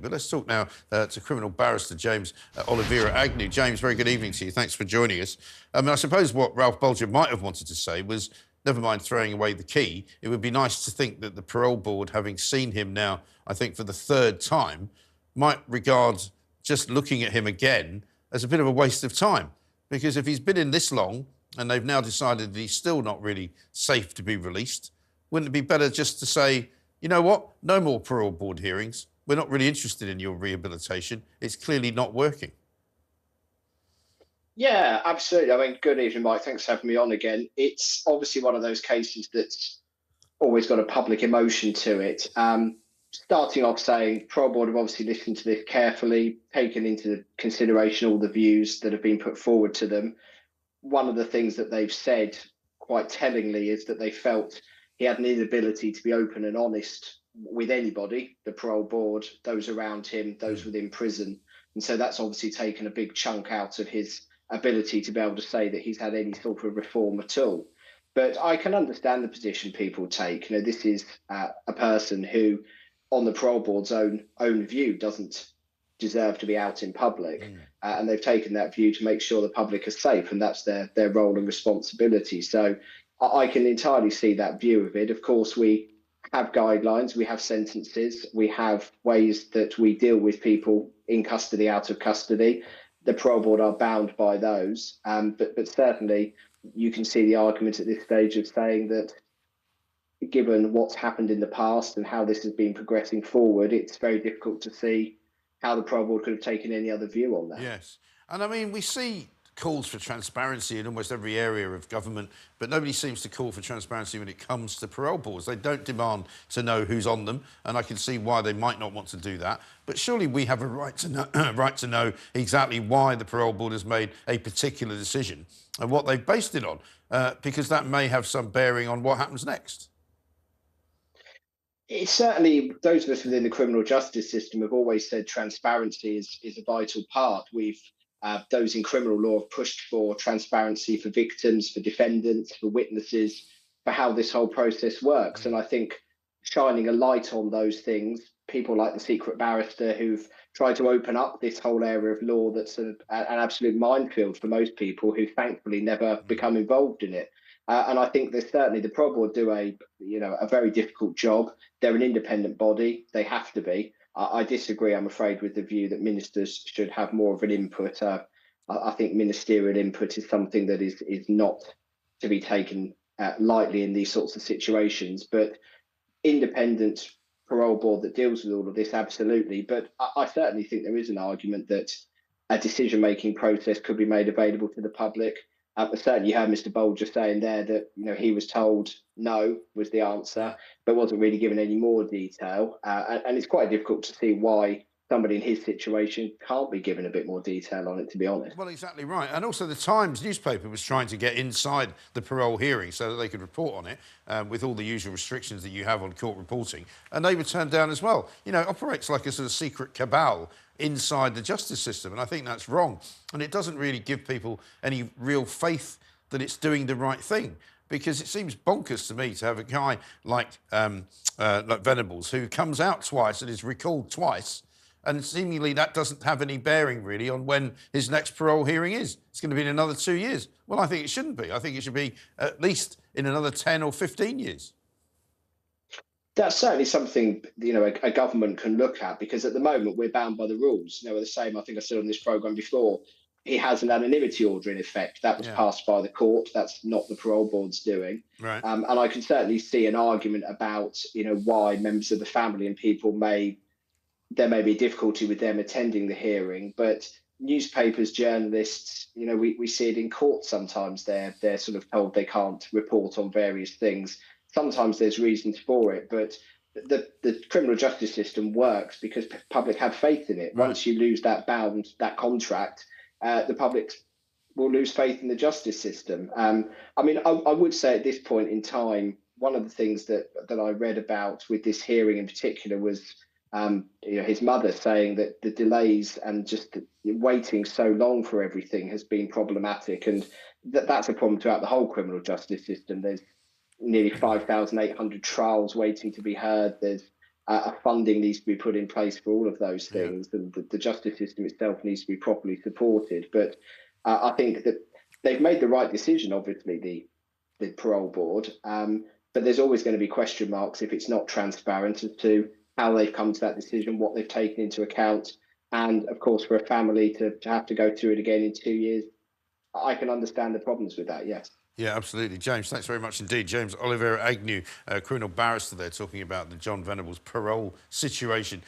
But let's talk now to criminal barrister James Oliviera-Agnew. James, very good evening to you. Thanks for joining us. I suppose what Ralph Bulger might have wanted to say was, never mind throwing away the key, it would be nice to think that the parole board, having seen him now, I think for the third time, might regard just looking at him again as a bit of a waste of time. Because if he's been in this long and they've now decided that he's still not really safe to be released, wouldn't it be better just to say, you know what, no more parole board hearings. We're not really interested in your rehabilitation. It's clearly not working. Yeah, absolutely. I mean, good evening, Mike. Thanks for having me on again. It's obviously one of those cases that's always got a public emotion to it. Starting off saying, parole board have obviously listened to this carefully, taken into consideration all the views that have been put forward to them. One of the things that they've said quite tellingly is that they felt he had an inability to be open and honest with anybody, the parole board, those around him, those within prison. And so that's obviously taken a big chunk out of his ability to be able to say that he's had any sort of reform at all. But I can understand the position people take. You know, this is a person who, on the parole board's own view, doesn't deserve to be out in public. And they've taken that view to make sure the public is safe, and that's their role and responsibility. So I can entirely see that view of it. Of course, we have guidelines, we have sentences, we have ways that we deal with people in custody, out of custody. The parole board are bound by those. But certainly you can see the argument at this stage of saying that given what's happened in the past and how this has been progressing forward, it's very difficult to see how the parole board could have taken any other view on that. Yes. And I mean, we see calls for transparency in almost every area of government, but nobody seems to call for transparency when it comes to parole boards. They don't demand to know who's on them, and I can see why they might not want to do that. But surely we have a right to know exactly why the parole board has made a particular decision and what they've based it on, because that may have some bearing on what happens next. It's certainly, those of us within the criminal justice system have always said transparency is a vital part. Those in criminal law have pushed for transparency for victims, for defendants, for witnesses, for how this whole process works. And I think shining a light on those things, people like the secret barrister who've tried to open up this whole area of law that's an absolute minefield for most people who thankfully never become involved in it. And I think there's certainly the parole board do a very difficult job. They're an independent body. They have to be. I disagree, I'm afraid, with the view that ministers should have more of an input. I think ministerial input is something that is not to be taken lightly in these sorts of situations. But independent parole board that deals with all of this, absolutely. But I certainly think there is an argument that a decision-making process could be made available to the public. Certainly, you heard Mr. Bulger saying there that he was told no was the answer, but wasn't really given any more detail. And it's quite difficult to see why somebody in his situation can't be given a bit more detail on it, to be honest. Well, exactly right. And also the Times newspaper was trying to get inside the parole hearing so that they could report on it with all the usual restrictions that you have on court reporting. And they were turned down as well. You know, it operates like a sort of secret cabal inside the justice system. And I think that's wrong. And it doesn't really give people any real faith that it's doing the right thing. Because it seems bonkers to me to have a guy like Venables who comes out twice and is recalled twice, and seemingly that doesn't have any bearing really on when his next parole hearing is. It's going to be in another 2 years. Well, I think it shouldn't be. I think it should be at least in another 10 or 15 years. That's certainly something a government can look at, because at the moment we're bound by the rules. The same, I think I said on this programme before, he has an anonymity order in effect. That was passed by the court. That's not the parole board's doing. Right. And I can certainly see an argument about why members of the family and people there may be difficulty with them attending the hearing, but newspapers, journalists, we see it in court sometimes. They're sort of told they can't report on various things. Sometimes there's reasons for it, but the criminal justice system works because public have faith in it. Right. Once you lose that contract, the public will lose faith in the justice system. I would say at this point in time, one of the things that I read about with this hearing in particular was his mother saying that the delays and just waiting so long for everything has been problematic, and that's a problem throughout the whole criminal justice system. There's nearly 5,800 trials waiting to be heard. There's funding needs to be put in place for all of those Yeah. things, and the justice system itself needs to be properly supported. But I think that they've made the right decision, obviously, the parole board. But there's always going to be question marks if it's not transparent as to how they've come to that decision, what they've taken into account. And of course, for a family to have to go through it again in 2 years, I can understand the problems with that, yes. Yeah, absolutely. James, thanks very much indeed. James Oliviera-Agnew, criminal barrister there, talking about the Jon Venables parole situation.